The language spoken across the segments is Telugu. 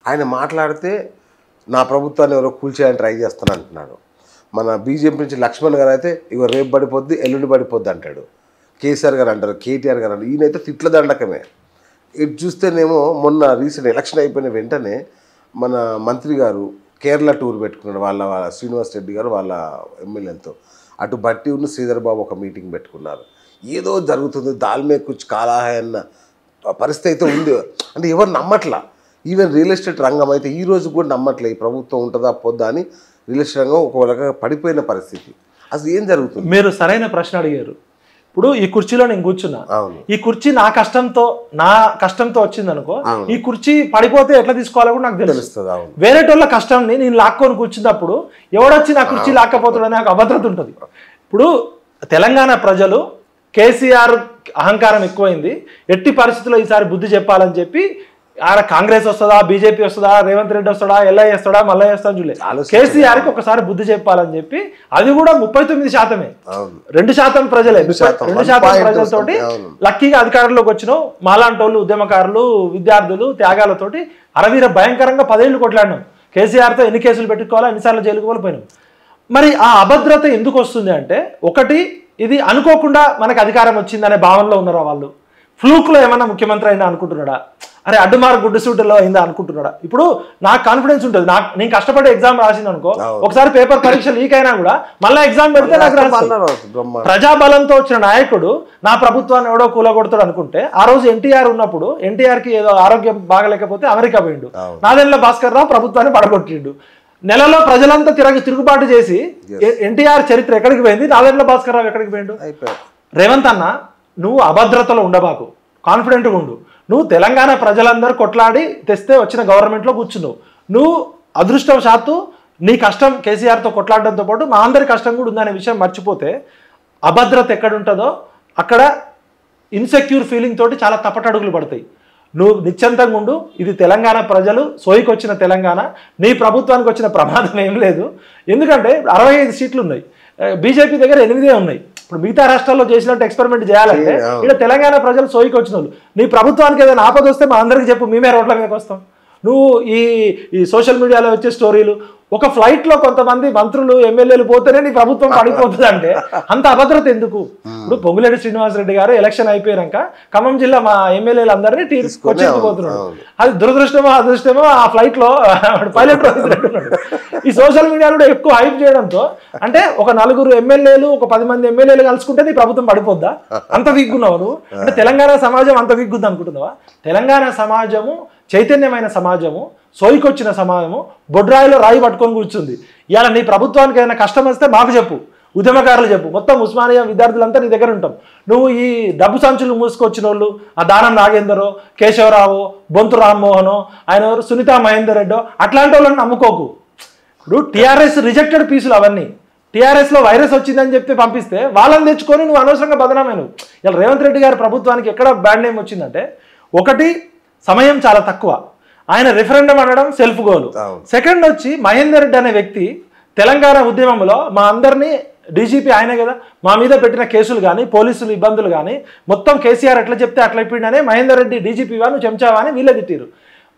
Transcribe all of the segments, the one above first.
ఆయన మాట్లాడితే నా ప్రభుత్వాన్ని ఎవరో కూల్చేయాలని ట్రై చేస్తాను అంటున్నాడు. మన బీజేపీ నుంచి లక్ష్మణ్ గారు అయితే ఇగో రేపు పడిపోద్ది ఎల్లుండి పడిపోద్ది అంటాడు. కేసీఆర్ గారు అంటారు, కేటీఆర్ గారు అంటారు. ఈయనైతే తిట్ల దండకమే. ఇటు చూస్తేనేమో మొన్న రీసెంట్ ఎలక్షన్ అయిపోయిన వెంటనే మన మంత్రి గారు కేరళ టూర్ పెట్టుకున్నాడు. వాళ్ళ శ్రీనివాస్ రెడ్డి గారు వాళ్ళ ఎమ్మెల్యేలతో. అటు బట్టి ఉన్న శ్రీధర్ బాబు ఒక మీటింగ్ పెట్టుకున్నారు. ఏదో జరుగుతుంది, దాల్మే కుచ్ కాలాహే అన్న పరిస్థితి అయితే ఉంది. అంటే ఎవరు నమ్మట్లా. ఈవెన్ రియల్ ఎస్టేట్ రంగం అయితే ఈ రోజు కూడా నమ్మట్లే ఈ ప్రభుత్వం ఉంటుందా పోద్దా అని. రియల్ ఎస్టేట్ రంగం ఒక రకంగా పడిపోయిన పరిస్థితి. అసలు ఏం జరుగుతుంది? మీరు సరైన ప్రశ్న అడిగారు. ఇప్పుడు ఈ కుర్చీలో నేను కూర్చున్నా, ఈ కుర్చీ నా కష్టంతో వచ్చింది అనుకో, ఈ కుర్చీ పడిపోతే ఎట్లా తీసుకోవాలో కూడా నాకు తెలుస్తుంది. వేరేటోళ్ళ కష్టంని నేను లాక్కొని కూర్చున్నప్పుడు ఎవడొచ్చి నా కుర్చీ లాక్కపోతాడని నాకు అభద్రత ఉంటుంది. ఇప్పుడు తెలంగాణ ప్రజలు కేసీఆర్ అహంకారం ఎక్కువైంది, ఎట్టి పరిస్థితుల్లో ఈసారి బుద్ధి చెప్పాలని చెప్పి ఆడ కాంగ్రెస్ వస్తుందా, బీజేపీ వస్తుందా, రేవంత్ రెడ్డి వస్తాడా, ఎల్ఐ వస్తాడా, మళ్ళీ వస్తాను చూడలే, కేసీఆర్కి ఒకసారి బుద్ధి చెప్పాలని చెప్పి, అది కూడా 39%, 2% ప్రజలే, 2% ప్రజలతోటి లక్కీగా అధికారంలోకి వచ్చినాం. మాలాంటోళ్ళు, ఉద్యమకారులు, విద్యార్థులు త్యాగాలతోటి అరవీర భయంకరంగా 10 ఏళ్ళు కొట్లాడినాం. కేసీఆర్తో ఎన్ని కేసులు పెట్టుకోవాలా, ఎన్నిసార్లు జైలుకు పోయినాం. మరి ఆ అభద్రత ఎందుకు వస్తుంది అంటే, ఒకటి ఇది అనుకోకుండా మనకు అధికారం వచ్చిందనే భావనలో ఉన్నారా వాళ్ళు? ఫ్లూక్లో ఏమన్నా ముఖ్యమంత్రి అయినా అనుకుంటున్నాడా? అరే అడ్డుమార్ గుడ్డు సూటులో అయిందా అనుకుంటున్నాడా? ఇప్పుడు నాకు కాన్ఫిడెన్స్ ఉంటుంది, నేను కష్టపడి ఎగ్జామ్ రాసింది అనుకో, ఒకసారి పేపర్ పరీక్ష లీక్ అయినా కూడా మళ్ళీ ఎగ్జామ్ పెడితే నాకు ప్రజాబలంతో వచ్చిన నాయకుడు నా ప్రభుత్వాన్ని ఎవడో కూలగొడతాడు అనుకుంటే, ఆ రోజు ఎన్టీఆర్ ఉన్నప్పుడు ఎన్టీఆర్కి ఏదో ఆరోగ్యం బాగలేకపోతే అమెరికా పోయిండు, నాదెండ్ల భాస్కర్ రావు ప్రభుత్వాన్ని పడగొట్టిండు. నెలలో ప్రజలంతా తిరుగుబాటు చేసి ఎన్టీఆర్ చరిత్ర ఎక్కడికి పోయింది, నాదెండ్ల భాస్కర్ రావు ఎక్కడికి పోయిండు? రేవంత్ అన్న, నువ్వు అభద్రతలో ఉండబాకు, కాన్ఫిడెంట్గా ఉండు. నువ్వు తెలంగాణ ప్రజలందరూ కొట్లాడి తెస్తే వచ్చిన గవర్నమెంట్లో కూర్చున్నావు. నువ్వు అదృష్టవశాత్తు నీ కష్టం కేసీఆర్తో కొట్లాడడంతో పాటు మా అందరి కష్టం కూడా ఉందనే విషయం మర్చిపోతే, అభద్రత ఎక్కడుంటుందో అక్కడ ఇన్సెక్యూర్ ఫీలింగ్ తోటి చాలా తప్పటడుగులు పడతాయి. నువ్వు నిశ్చంతంగా ఉండు. ఇది తెలంగాణ ప్రజలు సోయికి వచ్చిన తెలంగాణ, నీ ప్రభుత్వానికి వచ్చిన ప్రమాదం ఏం లేదు. ఎందుకంటే 65 సీట్లు ఉన్నాయి, బీజేపీ దగ్గర 8 ఉన్నాయి. ఇప్పుడు మిగతా రాష్ట్రాల్లో చేసినట్టు ఎక్స్పెరిమెంట్ చేయాలంటే ఇక్కడ తెలంగాణ ప్రజలు సోయికి వచ్చిన వాళ్ళు. నీ ప్రభుత్వానికి ఏదైనా ఆపద వస్తే మా అందరికీ చెప్పు, మేమే రోడ్ల మీదకి వస్తాం. నువ్వు ఈ సోషల్ మీడియాలో వచ్చే స్టోరీలు, ఒక ఫ్లైట్లో కొంతమంది మంత్రులు ఎమ్మెల్యేలు పోతేనే నీ ప్రభుత్వం పడిపోతుంది అంటే అంత అభద్రత ఎందుకు? ఇప్పుడు పొంగులేటి శ్రీనివాసరెడ్డి గారు ఎలక్షన్ అయిపోయాక ఖమ్మం జిల్లా మా ఎమ్మెల్యేలు అందరినీ వచ్చేసిపోతున్నాడు. అది దురదృష్టమో అదృష్టమో, ఆ ఫ్లైట్లో పైలట్ ఈ సోషల్ మీడియాలో ఎక్కువ హైప్ చేయడంతో, అంటే ఒక 4 ఎమ్మెల్యేలు, ఒక 10 మంది ఎమ్మెల్యేలు కలుసుకుంటే నీ ప్రభుత్వం పడిపోద్దా? అంత విగ్గున్నావు నువ్వు. అంటే తెలంగాణ సమాజం అంత విగ్గుద్ది అనుకుంటున్నావా? తెలంగాణ సమాజము చైతన్యమైన సమాజము, సోయికొచ్చిన సమాజము బొడ్రాయిలో రాయి పట్టుకొని కూర్చుంది. ఇవాళ నీ ప్రభుత్వానికి ఏదైనా కష్టం వస్తే మాకు చెప్పు, ఉద్యమకారులు చెప్పు, మొత్తం ఉస్మానియా విద్యార్థులంతా నీ దగ్గర ఉంటాం. నువ్వు ఈ డబ్బు సంచులు మూసుకొచ్చిన వాళ్ళు, ఆ దానం నాగేందరో, కేశవరావు, బొంతు రామ్మోహనో, ఆయన ఎవరు సునీతా మహేందర్ రెడ్డో, అట్లాంటి వాళ్ళని నమ్ముకోకు. ఇప్పుడు టీఆర్ఎస్ రిజెక్టెడ్ పీసులు అవన్నీ. టీఆర్ఎస్లో వైరస్ వచ్చిందని చెప్పి పంపిస్తే వాళ్ళని తెచ్చుకొని నువ్వు అనవసరంగా బదనామైనవు. ఇలా రేవంత్ రెడ్డి గారి ప్రభుత్వానికి ఎక్కడ బ్యాడ్ నేమ్ వచ్చిందంటే, ఒకటి సమయం చాలా తక్కువ, ఆయన రిఫరెండం అనడం సెల్ఫ్ గోలు. సెకండ్ వచ్చి మహేందర్ రెడ్డి అనే వ్యక్తి తెలంగాణ ఉద్యమంలో మా అందరినీ, డీజీపీ ఆయనే కదా, మా మీద పెట్టిన కేసులు కానీ పోలీసులు ఇబ్బందులు కానీ మొత్తం కేసీఆర్ ఎట్లా చెప్తే అట్లా అయిపోయిందనే మహేందర్ రెడ్డి డీజీపీవా నువ్వు చెంచావా అని వీళ్ళే తిట్టారు.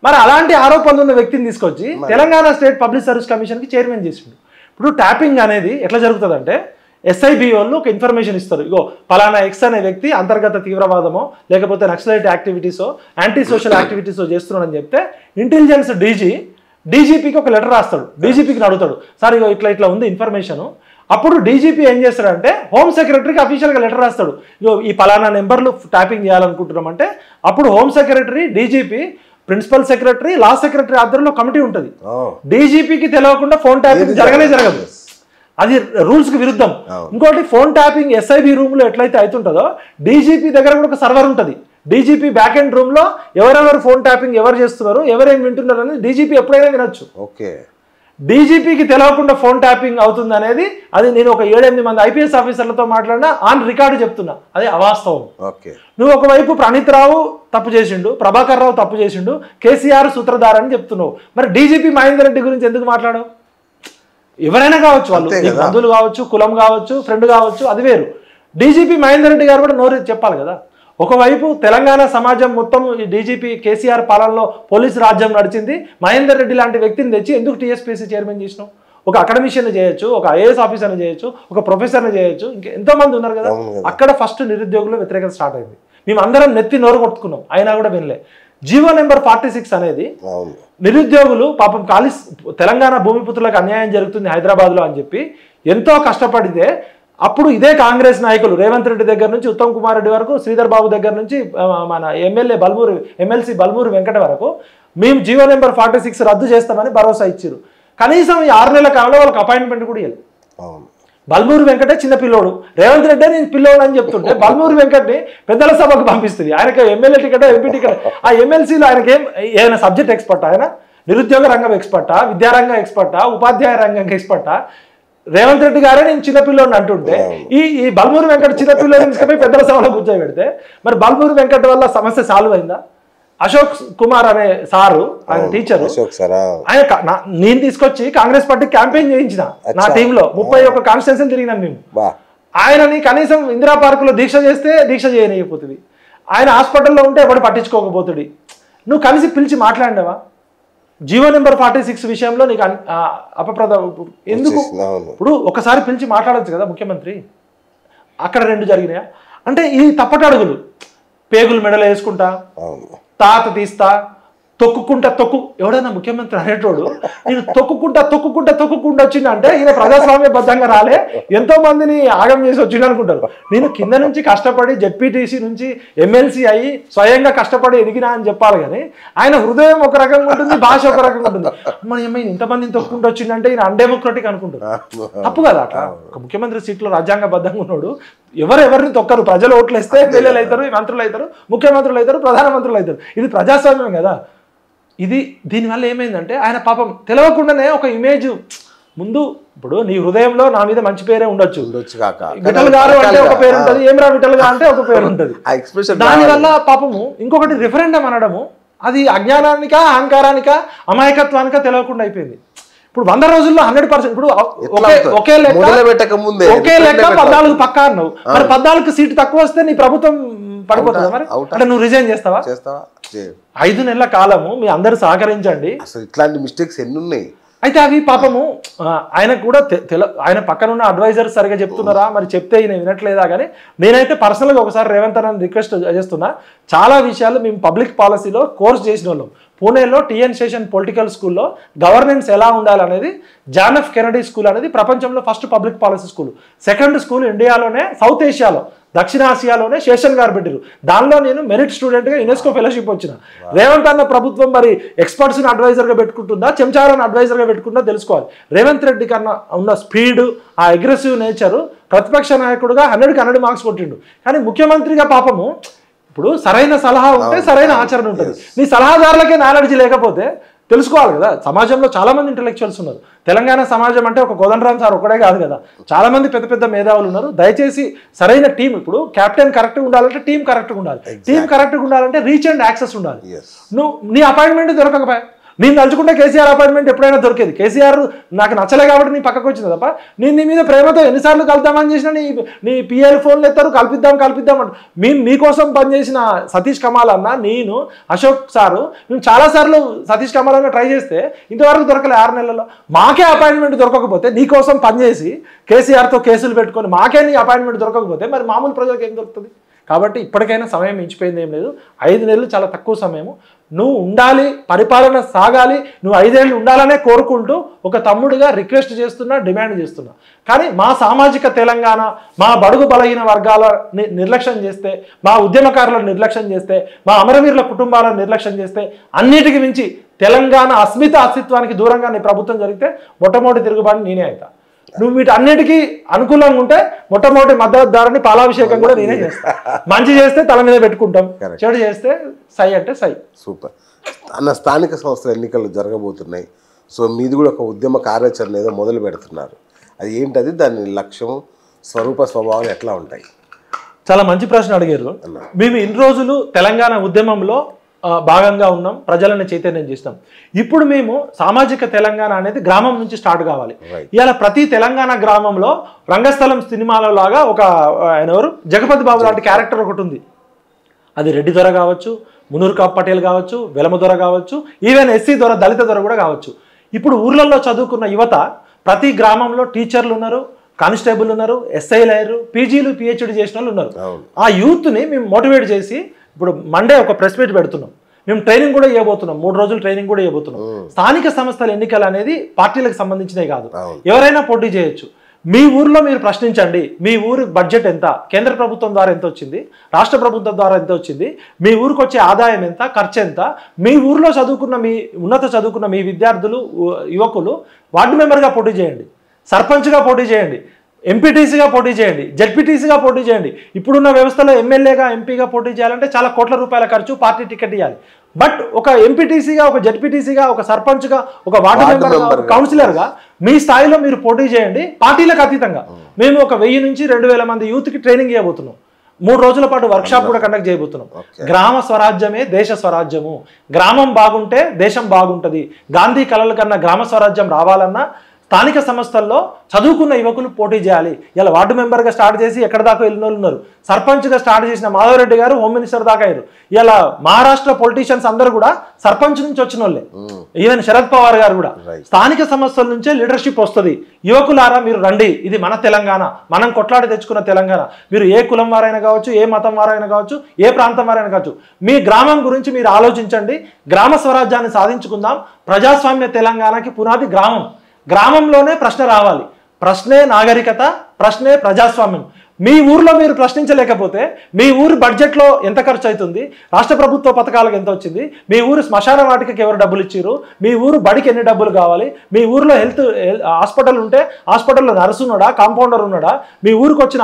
మరి అలాంటి ఆరోపణలు ఉన్న వ్యక్తిని తీసుకొచ్చి తెలంగాణ స్టేట్ పబ్లిక్ సర్వీస్ కమిషన్కి చైర్మన్ చేసిండు. ఇప్పుడు ట్యాపింగ్ అనేది ఎట్లా జరుగుతుందంటే, ఎస్ఐబి వాళ్ళు ఒక ఇన్ఫర్మేషన్ ఇస్తారు, ఇగో పలానా ఎక్స్ అనే వ్యక్తి అంతర్గత తీవ్రవాదమో లేకపోతే నక్సలైట్ యాక్టివిటీసో యాంటీ సోషల్ యాక్టివిటీసో చేస్తున్నాడని చెప్తే ఇంటెలిజెన్స్ డీజీపీకి ఒక లెటర్ రాస్తాడు, డీజీపీకి అడుగుతాడు, సార్ ఇగో ఇట్లా ఉంది ఇన్ఫర్మేషన్. అప్పుడు డీజీపీ ఏం చేస్తాడంటే హోమ్ సెక్రటరీకి అఫీషియల్గా లెటర్ రాస్తాడు, ఇగో ఈ పలానా నెంబర్లు ట్యాపింగ్ చేయాలనుకుంటున్నామంటే. అప్పుడు home secretary, DGP, principal secretary, law secretary ఆధ్వర్యంలో కమిటీ ఉంటుంది. డీజీపీకి తెలియకుండా ఫోన్ ట్యాపింగ్ జరగదు, అది రూల్స్ కి విరుద్ధం. ఇంకోటి ఫోన్ ట్యాపింగ్ ఎస్ఐబి రూమ్ లో ఎట్లయితే అవుతుంటుందో డీజీపీ దగ్గర కూడా ఒక సర్వర్ ఉంటుంది. డీజీపీ బ్యాక్ ఎండ్ రూమ్ లో ఎవరెవరు ఫోన్ ట్యాపింగ్ ఎవరు చేస్తున్నారు, ఎవరేం వింటున్నారు అనేది డీజీపీ ఎప్పుడైనా వినొచ్చు. ఓకే, డీజీపీకి తెలియకుండా ఫోన్ ట్యాపింగ్ అవుతుంది అనేది, అది నేను ఒక 7-8 మంది ఐపీఎస్ ఆఫీసర్లతో మాట్లాడినా ఆన్ రికార్డు చెప్తున్నా, అది అవాస్తవం. నువ్వు ఒకవైపు ప్రణీత్ రావు తప్పు చేసిండు, ప్రభాకర్ రావు తప్పు చేసిండు, కేసీఆర్ సూత్రధార అని చెప్తున్నావు. మరి డీజీపీ మహేందర్ రెడ్డి గురించి ఎందుకు మాట్లాడవు? ఎవరైనా కావచ్చు, వాళ్ళు బంధువులు కావచ్చు, కులం కావచ్చు, ఫ్రెండ్ కావచ్చు, అది వేరు. డీజీపీ మహేందర్ రెడ్డి గారు కూడా నోరు చెప్పాలి కదా. ఒకవైపు తెలంగాణ సమాజం మొత్తం డీజీపీ కేసీఆర్ పాలనలో పోలీసు రాజ్యం నడిచింది. మహేందర్ రెడ్డి లాంటి వ్యక్తిని తెచ్చి ఎందుకు టీఎస్పీసీ చైర్మన్ చేసినావు? ఒక అకాడమిషియన్ చేయొచ్చు, ఒక ఐఏఎస్ ఆఫీసర్ని చేయొచ్చు, ఒక ప్రొఫెసర్ని చేయొచ్చు, ఇంకా ఎంతో మంది ఉన్నారు కదా. అక్కడ ఫస్ట్ నిరుద్యోగుల వ్యతిరేకత స్టార్ట్ అయింది. మేము అందరం నెత్తి నోరు కొట్టుకున్నాం, అయినా కూడా వినలే. జీవో నెంబర్ 46 అనేది నిరుద్యోగులు పాపం తెలంగాణ భూమిపుత్రులకు అన్యాయం జరుగుతుంది హైదరాబాద్లో అని చెప్పి ఎంతో కష్టపడితే అప్పుడు ఇదే కాంగ్రెస్ నాయకులు రేవంత్ రెడ్డి దగ్గర నుంచి ఉత్తమ్ కుమార్ రెడ్డి వరకు, శ్రీధర్ బాబు దగ్గర నుంచి మన ఎమ్మెల్సీ బల్మూరి వెంకట వరకు మేము జీవో నెంబర్ 46 రద్దు చేస్తామని భరోసా ఇచ్చారు. కనీసం ఈ 6 నెలల కాలంలో వాళ్ళకి అపాయింట్మెంట్ కూడా ఇవ్వాలి. బల్మూరి వెంకటే చిన్న పిల్లోడు, రేవంత్ రెడ్డి నేను పిల్లోడు అని చెప్తుంటే బల్మూరి వెంకట్ని పెద్దల సభకు పంపిస్తుంది. ఆయనకి ఎమ్మెల్యే టికెట్, ఎంపీ టికెట్. ఆ ఎమ్మెల్సీలో ఆయనకి ఏమైనా సబ్జెక్ట్ ఎక్స్పర్టా? ఆయన నిరుద్యోగ రంగం ఎక్స్పర్టా, విద్యారంగం ఎక్స్పర్టా, ఉపాధ్యాయ రంగం ఎక్స్పర్టా? రేవంత్ రెడ్డి గారే నేను చిన్నపిల్లోని అంటుంటే ఈ బల్మూరి వెంకట చిన్నపిల్లోని తీసుకుపోయి పెద్దల సభలో కూర్చోబెడితే మరి బల్మూరి వెంకట వల్ల సమస్య సాల్వ్ అయిందా? అశోక్ కుమార్ అనే సారు, ఆయన టీచరు, ఆయన నేను తీసుకొచ్చి కాంగ్రెస్ పార్టీ క్యాంపెయిన్ చేయించిన నా టీంలో 31 కాన్స్టిట్యూన్సీలు తిరిగినాం మేము. ఆయనని కనీసం ఇందిరా పార్కులో దీక్ష చేస్తే దీక్ష చేయనిపోతుంది, ఆయన హాస్పిటల్లో ఉంటే ఎవడు పట్టించుకోకపోతుంది. నువ్వు కలిసి పిలిచి మాట్లాడినావా? జీవో నెంబర్ 46 విషయంలో నీకు ఎందుకు? ఇప్పుడు ఒకసారి పిలిచి మాట్లాడచ్చు కదా ముఖ్యమంత్రి. అక్కడ 2 జరిగినాయా అంటే ఈ తప్పటడుగులు, పేగులు మెడలు వేసుకుంటా, తాత తీస్తా, తొక్కుకుంటా ఎవడైనా ముఖ్యమంత్రి అనేటోడు నేను తొక్కుకుంటా వచ్చిందంటే ఈయన ప్రజాస్వామ్యబద్ధంగా రాలే, ఎంతో మందిని ఆగం చేసి వచ్చిండు అనుకుంటారు. నేను కింద నుంచి కష్టపడి జెడ్పీటీసీ నుంచి ఎమ్మెల్సీ అయ్యి స్వయంగా కష్టపడి ఎదిగినా అని చెప్పాలి. కానీ ఆయన హృదయం ఒక రకంగా ఉంటుంది, భాష ఒక రకంగా ఉంటుంది. మన ఏమైనా ఇంతమందిని తొక్కుంటూ వచ్చిందంటే ఈయన అన్డెమోక్రటిక్ అనుకుంటారు. తప్పు కదా అట్లా. ఒక ముఖ్యమంత్రి సీట్లో రాజ్యాంగబద్ధంగా ఉన్నాడు, ఎవరిని తొక్కరు. ప్రజలు ఓట్లు వేస్తే ఎమ్మెల్యేలు అవుతారు, మంత్రులు అవుతారు, ముఖ్యమంత్రులు అవుతారు, ప్రధానమంత్రులు అవుతారు. ఇది ప్రజాస్వామ్యం కదా. దీనివల్ల ఏమైందంటే ఆయన పాపం తెలియకుండానే ఒక ఇమేజ్ ముందు, ఇప్పుడు నీ హృదయంలో నా మీద మంచి పేరే ఉండొచ్చు, విఠల్ గారు అంటే ఒక పేరు ఉంటుంది, ఏమిరా విఠల్ గారు అంటే ఒక పేరు ఉంటుంది. దానివల్ల పాపము ఇంకొకటి రిఫరెండం అనడము అది అజ్ఞానానిక, అహంకారానిక, అమాయకత్వానిక తెలియకుండా అయిపోయింది. ఇప్పుడు 100 రోజుల్లో 100%. ఇప్పుడు ఒకే లెక్క 14 పక్కా అన్నావు, మరి 14 సీటు తక్కువ వస్తే నీ ప్రభుత్వం పడిపోతుందా? మరి అంటే నువ్వు రిజైన్ చేస్తావా? 5 నెలల కాలము మీ అందరు సహకరించండి. అసలు ఇట్లాంటి మిస్టేక్స్ ఎన్ని ఉన్నాయి. అయితే అవి పాపము ఆయన కూడా ఆయన పక్కన ఉన్న అడ్వైజర్ సరిగా చెప్తున్నారా, మరి చెప్తే ఈయన వినట్లేదా? కానీ నేనైతే పర్సనల్గా ఒకసారి రేవంత్ అన్న రిక్వెస్ట్ చేస్తున్నా. చాలా విషయాలు మేము పబ్లిక్ పాలసీలో కోర్స్ చేసిన వాళ్ళం. పూణేలో టిఎన్ శేషన్ పొలిటికల్ స్కూల్లో గవర్నెన్స్ ఎలా ఉండాలనేది, జాన్ ఎఫ్ కెనడీ స్కూల్ అనేది ప్రపంచంలో first public policy school. Second school ఇండియాలోనే, సౌత్ ఏషియాలో, దక్షిణాసియాలోనే శేషన్ గారు పెట్టారు. దానిలో నేను మెరిట్ స్టూడెంట్గా యునెస్కో ఫెలోషిప్ వచ్చిన. రేవంత్ అన్న ప్రభుత్వం మరి ఎక్స్పర్ట్స్ని అడ్వైజర్గా పెట్టుకుంటుందా, చెంచాలను అడ్వైజర్గా పెట్టుకుంటుందా తెలుసుకోవాలి. రేవంత్ రెడ్డి కన్నా ఉన్న స్పీడ్, ఆ అగ్రెసివ్ నేచరు ప్రతిపక్ష నాయకుడుగా 100కి 100 మార్క్స్ కొట్టిండు. కానీ ముఖ్యమంత్రిగా పాపము ఇప్పుడు సరైన సలహా ఉంటే సరైన ఆచరణ ఉంటుంది. నీ సలహాదారులకే నాలెడ్జ్ లేకపోతే తెలుసుకోవాలి కదా. సమాజంలో చాలా మంది ఇంటెలెక్చువల్స్ ఉన్నారు. తెలంగాణ సమాజం అంటే ఒక కోదండరామ్ సార్ ఒకడే కాదు కదా, చాలా మంది పెద్ద పెద్ద మేధావులు ఉన్నారు. దయచేసి సరైన టీం, ఇప్పుడు కెప్టెన్ కరెక్ట్గా ఉండాలంటే టీం కరెక్ట్గా ఉండాలి, టీం కరెక్ట్గా ఉండాలంటే రీచ్ అండ్ యాక్సెస్ ఉండాలి. నువ్వు నీ అపాయింట్మెంట్ దొరకకపోయా, నేను తలుచుకుంటే కేసీఆర్ అపాయింట్మెంట్ ఎప్పుడైనా దొరికేది. కేసీఆర్ నాకు నచ్చలే కాబట్టి నీ పక్కకు వచ్చింది తప్ప, నేను నీ మీద ప్రేమతో ఎన్నిసార్లు కలుద్దామని చేసినా నీ పిఎల్ ఫోన్లు ఎత్తారు, కల్పిద్దాం అంట. మీకోసం పనిచేసిన సతీష్ కమాల్ అన్న, నేను, అశోక్ సారు, మేము చాలాసార్లు సతీష్ కమాల్ అన్న ట్రై చేస్తే ఇంతవరకు దొరకలే. 6 నెలల్లో మాకే అపాయింట్మెంట్ దొరకకపోతే, నీకోసం పనిచేసి కేసీఆర్తో కేసులు పెట్టుకొని మాకే నీ అపాయింట్మెంట్ దొరకకపోతే మరి మామూలు ప్రజలకు ఏం దొరుకుతుంది? కాబట్టి ఇప్పటికైనా సమయం మించిపోయింది ఏం లేదు. 5 నెలలు చాలా తక్కువ సమయము. నువ్వు ఉండాలి, పరిపాలన సాగాలి, నువ్వు 5 ఏళ్ళు ఉండాలనే కోరుకుంటూ ఒక తమ్ముడిగా రిక్వెస్ట్ చేస్తున్నా, డిమాండ్ చేస్తున్నా. కానీ మా సామాజిక తెలంగాణ, మా బడుగు బలహీన వర్గాల నిర్లక్ష్యం చేస్తే, మా ఉద్యమకారులను నిర్లక్ష్యం చేస్తే, మా అమరవీరుల కుటుంబాలను నిర్లక్ష్యం చేస్తే, అన్నిటికి మించి తెలంగాణ అస్తిత్వానికి దూరంగా నీ ప్రభుత్వం జరిగితే మొట్టమొదటి తిరుగుబాటు నేనే అవుతా. నువ్వు వీటన్నిటికీ అనుకూలంగా ఉంటే మొట్టమొదటి మద్దతుదారుని పాలాభిషేకం కూడా నేనే చేస్తా. మంచి చేస్తే తల మీద పెట్టుకుంటాం, చెడు చేస్తే సై అంటే సై. సూపర్ అన్న. స్థానిక సంస్థల ఎన్నికలు జరగబోతున్నాయి. సో మీది కూడా ఒక ఉద్యమ కార్యాచరణ ఏదో మొదలు పెడుతున్నారు. అది ఏంటది, దాని లక్ష్యం, స్వరూప స్వభావాలు ఎట్లా ఉంటాయి? చాలా మంచి ప్రశ్న అడిగారు. మేము ఇన్ని రోజులు తెలంగాణ ఉద్యమంలో భాగంగా ఉన్నాం, ప్రజలను చైతన్యం చేస్తాం. ఇప్పుడు మేము సామాజిక తెలంగాణ అనేది గ్రామం నుంచి స్టార్ట్ కావాలి. ఇవాళ ప్రతి తెలంగాణ గ్రామంలో రంగస్థలం సినిమాలో లాగా ఒక ఆయన ఎవరు జగపతి బాబు లాంటి క్యారెక్టర్ ఒకటి ఉంది. అది రెడ్డి దొర కావచ్చు, మునూర్ కాప్ పటేల్ కావచ్చు, వెలమ దొర కావచ్చు, ఈవెన్ ఎస్సీ దొర, దళిత దొర కూడా కావచ్చు. ఇప్పుడు ఊర్లలో చదువుకున్న యువత ప్రతి గ్రామంలో టీచర్లు ఉన్నారు, కానిస్టేబుల్ ఉన్నారు, ఎస్ఐలు అయ్యారు, పీజీలు పిహెచ్డి చేసిన వాళ్ళు ఉన్నారు. ఆ యూత్ని మేము మోటివేట్ చేసి ఇప్పుడు మండే ఒక ప్రెస్ మీట్ పెడుతున్నాం. మేము ట్రైనింగ్ కూడా ఇవ్వబోతున్నాం, 3 రోజులు ట్రైనింగ్ కూడా ఇవ్వబోతున్నాం. స్థానిక సంస్థల ఎన్నికలు అనేది పార్టీలకు సంబంధించినవి కాదు, ఎవరైనా పోటీ చేయొచ్చు. మీ ఊర్లో మీరు ప్రశ్నించండి, మీ ఊరు బడ్జెట్ ఎంత, కేంద్ర ప్రభుత్వం ద్వారా ఎంత వచ్చింది, రాష్ట్ర ప్రభుత్వం ద్వారా ఎంత వచ్చింది, మీ ఊరికి వచ్చే ఆదాయం ఎంత, ఖర్చు ఎంత, మీ ఊర్లో చదువుకున్న మీ చదువుకున్న మీ విద్యార్థులు యువకులు వార్డు మెంబర్గా పోటీ చేయండి, సర్పంచ్గా పోటీ చేయండి, ఎంపీటీసీగా పోటీ చేయండి, జెడ్పీటీసీగా పోటీ చేయండి. ఇప్పుడున్న వ్యవస్థలో ఎమ్మెల్యేగా ఎంపీగా పోటీ చేయాలంటే చాలా కోట్ల రూపాయల ఖర్చు, పార్టీ టికెట్ ఇవ్వాలి. బట్ ఒక ఎంపీటీసీగా, ఒక జెడ్పీటీసీగా, ఒక సర్పంచ్గా, ఒక వార్డు మెంబర్, కౌన్సిలర్గా మీ స్థాయిలో మీరు పోటీ చేయండి. పార్టీలకు అతీతంగా మేము ఒక 1000 నుంచి 2000 మంది యూత్కి ట్రైనింగ్ ఇవ్వబోతున్నాం. 3 రోజుల పాటు వర్క్షాప్ కూడా కండక్ట్ చేయబోతున్నాం. గ్రామ స్వరాజ్యమే దేశ స్వరాజ్యము. గ్రామం బాగుంటే దేశం బాగుంటుంది. గాంధీ కలల కన్నా గ్రామ స్వరాజ్యం రావాలన్నా స్థానిక సంస్థల్లో చదువుకున్న యువకులు పోటీ చేయాలి. ఇలా వార్డు మెంబర్గా స్టార్ట్ చేసి ఎక్కడ దాకా వెళ్ళిన వాళ్ళు ఉన్నారు. సర్పంచ్గా స్టార్ట్ చేసిన మాధవరెడ్డి గారు హోమ్ మినిస్టర్ దాకా అయ్యారు. ఇలా మహారాష్ట్ర పొలిటీషియన్స్ అందరూ కూడా సర్పంచ్ నుంచి వచ్చిన వాళ్ళే. ఈవెన్ శరద్ పవార్ గారు కూడా. స్థానిక సంస్థల నుంచే లీడర్షిప్ వస్తుంది. యువకులారా మీరు రండి, ఇది మన తెలంగాణ, మనం కొట్లాడి తెచ్చుకున్న తెలంగాణ. మీరు ఏ కులం వారైనా కావచ్చు, ఏ మతం వారైనా కావచ్చు, ఏ ప్రాంతం వారైనా కావచ్చు, మీ గ్రామం గురించి మీరు ఆలోచించండి. గ్రామ స్వరాజ్యాన్ని సాధించుకుందాం. ప్రజాస్వామ్య తెలంగాణకి పునాది గ్రామం. గ్రామంలోనే ప్రశ్న రావాలి. ప్రశ్నే నాగరికత, ప్రశ్నే ప్రజాస్వామ్యం. మీ ఊర్లో మీరు ప్రశ్నించలేకపోతే మీ ఊరు బడ్జెట్లో ఎంత ఖర్చు అవుతుంది, రాష్ట్ర ప్రభుత్వ పథకాలకు ఎంత వచ్చింది, మీ ఊరు శ్మశాన వాటికకి ఎవరు డబ్బులు ఇచ్చారు, మీ ఊరు బడికి ఎన్ని డబ్బులు కావాలి, మీ ఊర్లో హాస్పిటల్ ఉంటే హాస్పిటల్లో నర్సు ఉన్నాడా, కాంపౌండర్ ఉన్నాడా, మీ ఊరికి వచ్చిన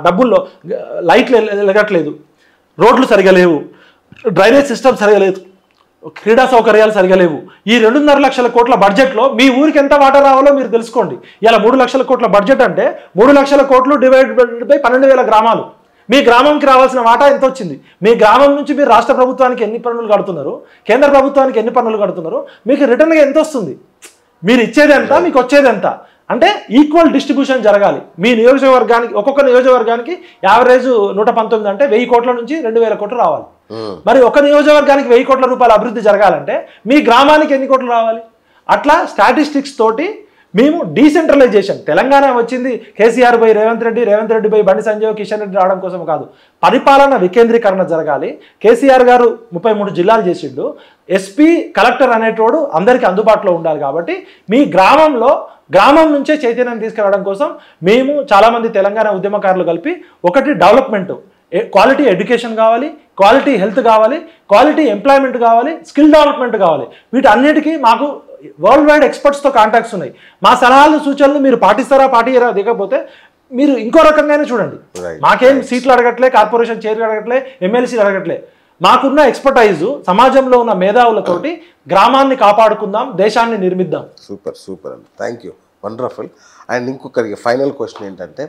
డబ్బుల్లో లైట్లు వెలగట్లేదు, రోడ్లు సరిగా లేవు, డ్రైనేజ్ సిస్టమ్ సరిగా లేదు, క్రీడా సౌకర్యాలు సరిగా లేవు. ఈ 2.5 లక్షల కోట్ల బడ్జెట్లో మీ ఊరికి ఎంత వాటా రావాలో మీరు తెలుసుకోండి. ఇలా 3 లక్షల కోట్ల బడ్జెట్ అంటే 3 లక్షల కోట్లు డివైడ్ బై 12,000 గ్రామాలు. మీ గ్రామంకి రావాల్సిన వాటా ఎంత వచ్చింది? మీ గ్రామం నుంచి మీరు రాష్ట్ర ప్రభుత్వానికి ఎన్ని పన్నులు కడుతున్నారు, కేంద్ర ప్రభుత్వానికి ఎన్ని పన్నులు కడుతున్నారు, మీకు రిటర్న్గా ఎంత వస్తుంది? మీరు ఇచ్చేది ఎంత, మీకు వచ్చేది ఎంత? అంటే ఈక్వల్ డిస్ట్రిబ్యూషన్ జరగాలి. మీ నియోజకవర్గానికి, ఒక్కొక్క నియోజకవర్గానికి యావరేజ్ 119 అంటే 1000 కోట్ల నుంచి 2000 కోట్లు రావాలి. మరి ఒక నియోజకవర్గానికి 1000 కోట్ల రూపాయల అభివృద్ధి జరగాలంటే మీ గ్రామానికి ఎన్ని కోట్లు రావాలి? అట్లా స్టాటిస్టిక్స్ తోటి మేము డీసెంట్రలైజేషన్. తెలంగాణ వచ్చింది కేసీఆర్ బై రేవంత్ రెడ్డి, రేవంత్ రెడ్డి బై బండి సంజయ్, కిషన్ రెడ్డి రావడం కోసం కాదు. పరిపాలన వికేంద్రీకరణ జరగాలి. కేసీఆర్ గారు 33 జిల్లాలు చేసిండు. ఎస్పీ, కలెక్టర్ అనేటోడు అందరికీ అందుబాటులో ఉండాలి. కాబట్టి మీ గ్రామం నుంచే చైతన్యం తీసుకురావడం కోసం మేము చాలామంది తెలంగాణ ఉద్యమకారులు కలిపి ఒకటి డెవలప్మెంట్, క్వాలిటీ ఎడ్యుకేషన్ కావాలి, క్వాలిటీ హెల్త్ కావాలి, క్వాలిటీ ఎంప్లాయ్మెంట్ కావాలి, స్కిల్ డెవలప్మెంట్ కావాలి. వీటన్నిటికీ మాకు వరల్డ్ వైడ్ ఎక్స్పర్ట్స్తో కాంటాక్ట్స్ ఉన్నాయి. మా సలహాలు సూచనలు మీరు పాటిస్తారా, పాటియరా దిగకపోతే మీరు ఇంకో రకంగానే చూడండి. మాకేం సీట్లు అడగట్లే, కార్పొరేషన్ చైర్లు అడగట్లే, ఎమ్మెల్సీలు అడగట్లే. మాకున్న ఎక్స్పర్టైజు సమాజంలో ఉన్న మేధావులతోటి గ్రామాన్ని కాపాడుకుందాం, దేశాన్ని నిర్మిద్దాం. సూపర్ అండి, థ్యాంక్ యూ, వండర్ఫుల్. అండ్ ఇంకొకరికి ఫైనల్ క్వశ్చన్ ఏంటంటే,